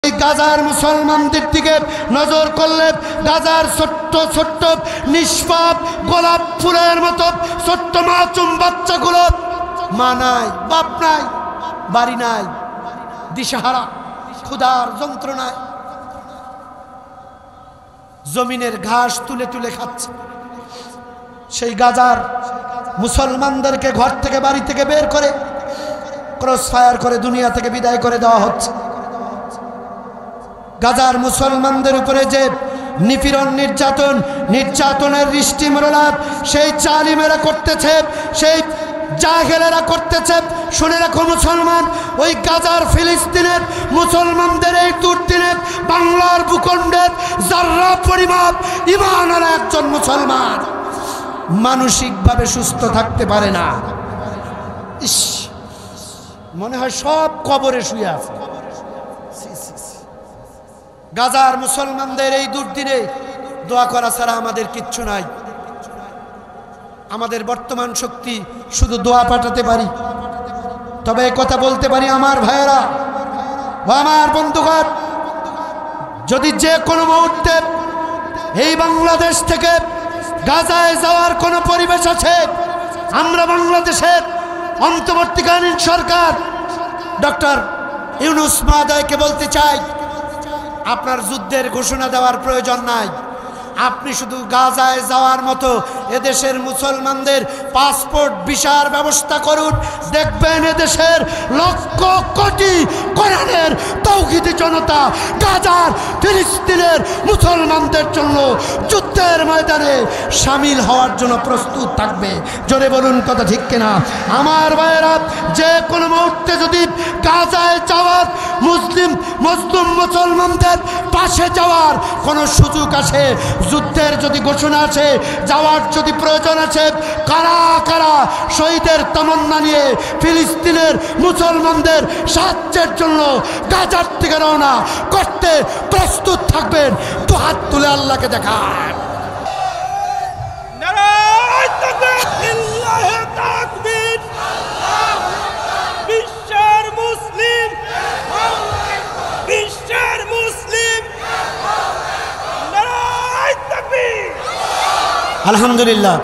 গাজার মুসলমানদের দিকে নজর করলে গাজার ছোট্ট ছোট্ট নিষ্পাপ গোলাপ ফুলের মতো ছোট্ট মাসুম বাচ্চাগুলো, মা নাই, বাপ নাই, বাড়ি নাই, দিশাহারা, ক্ষুধার যন্ত্রণায় জমিনের ঘাস তুলে তুলে খাচ্ছে। সেই গাজার মুসলমানদেরকে ঘর থেকে বাড়ি থেকে বের করে ক্রস ফায়ার করে দুনিয়া থেকে বিদায় করে দেওয়া হচ্ছে। গাজার মুসলমানদের উপরে যে নিপীড়ন নির্যাতনের রিষ্টিমরলাপ সেই জালিমেরা করতেছে, সেই জাহেলেরা করতেছে। শুনে রাখো মুসলমান, ওই গাজার ফিলিস্তিনের মুসলমানদের এই দুর্দিনে বাংলার ভূখণ্ডের যার্রা পরিমাপ ঈমানওয়ালা একজন মুসলমান মানসিকভাবে সুস্থ থাকতে পারে না। ইস, মনে হয় সব কবরে শুয়ে আছে। গাজার মুসলমানদের এই দুর্দিনে দোয়া করা ছাড়া আমাদের কিচ্ছু নাই। আমাদের বর্তমান শক্তি শুধু দোয়া পাঠাতে পারি। তবে কথা বলতে পারি আমার ভাইয়েরা ও আমার বন্ধুগণ, যদি যে কোনো মুহূর্তে এই বাংলাদেশ থেকে গাজায় যাওয়ার কোনো পরিবেশ আছে, আমরা বাংলাদেশের অন্তর্বর্তীকালীন সরকার ডক্টর ইউনূস মহোদয়কে বলতে চাই, আপনার যুদ্ধের ঘোষণা দেওয়ার প্রয়োজন নাই। আপনি শুধু গাজায় যাওয়ার মতো এদেশের মুসলমানদের পাসপোর্ট ভিসার ব্যবস্থা করুন। দেখবেন এদেশের লক্ষ কোটি কোরআনের তৌহিদি জনতা গাজার ফিলিস্তিনের মুসলমানদের জন্য যুদ্ধের ময়দানে শামিল হওয়ার জন্য প্রস্তুত থাকবে। জোরে বলুন কথা ঠিক কিনা আমার ভাইয়েরা? যে কোনো মুহূর্তে যদি গাজায় যাওয়ার মুসলিম মুসলমানদের পাশে যাওয়ার কোনো সুযোগ আসে, যুদ্ধের যদি ঘোষণা আছে, যাওয়ার যদি প্রয়োজন আছে, কারা কারা শহীদের তামান্না নিয়ে ফিলিস্তিনের মুসলমানদের সাহায্যের জন্য গাজার থেকে রওনা করতে প্রস্তুত থাকবেন? তো হাত তুলে আল্লাহকে দেখান। আলহামদুলিল্লাহ।